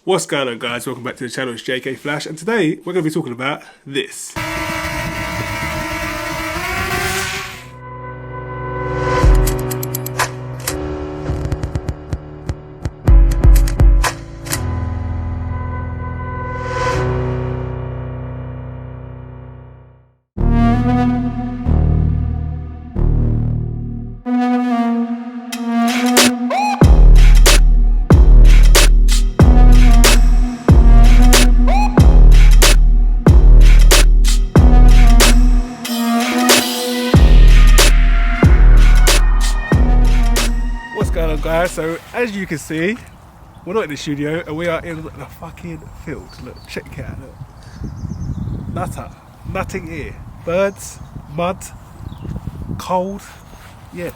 What's going on, guys? Welcome back to the channel. It's JK Flash, and today we're going to be talking about this. Guys, so as you can see, we're not in the studio and we are in the fucking field. Look, check it out, look. Nothing here. Birds, mud, cold. Yeah,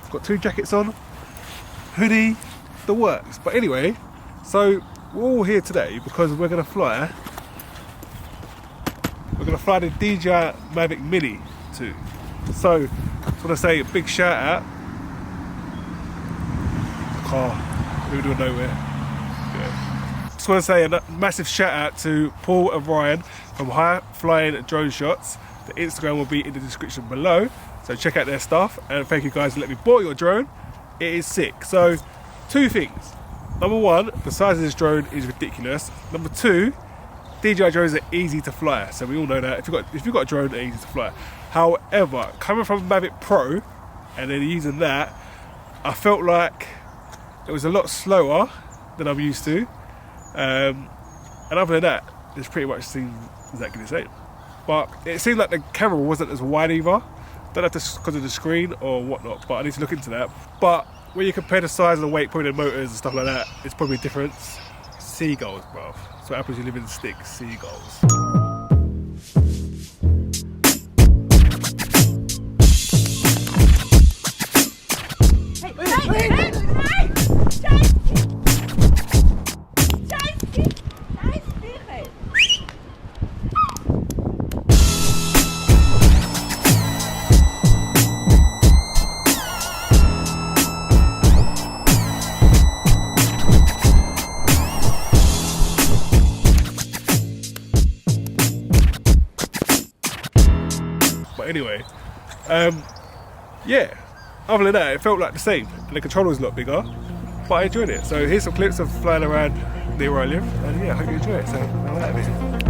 got two jackets on, hoodie, the works. But anyway, so we're all here today because we're gonna fly. We're gonna fly the DJI Mavic Mini 2. So I just wanna say a big shout out. In the middle of nowhere. Yeah. Just want to say a massive shout out to Paul and Ryan from High Flying Drone Shots. The Instagram will be in the description below, so check out their stuff. And thank you guys for letting me borrow your drone. It is sick. So two things. Number one, the size of this drone is ridiculous. Number two, DJI drones are easy to fly. So we all know that if you've got a drone, they're easy to fly. However, coming from Mavic Pro and then using that, I felt like it was a lot slower than I'm used to, and other than that, it's pretty much seemed exactly the same. But it seemed like the camera wasn't as wide either. Don't know if that's because of the screen or whatnot, but I need to look into that. But when you compare the size and the weight, probably the motors and stuff like that, it's probably a difference. Seagulls, bruv. That's what happens when you live in sticks. Seagulls. But anyway, yeah, other than that, it felt like the same, and the controller was a lot bigger, but I enjoyed it. So here's some clips of flying around near where I live, and yeah, I hope you enjoy it. So I'm out of it.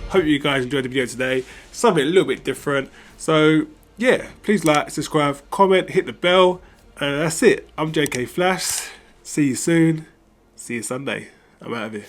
Hope you guys enjoyed the video today. Something a little bit different. So yeah, please like, subscribe, comment, hit the bell, and that's it. I'm JK Flash. See you soon. See you Sunday. I'm out of here.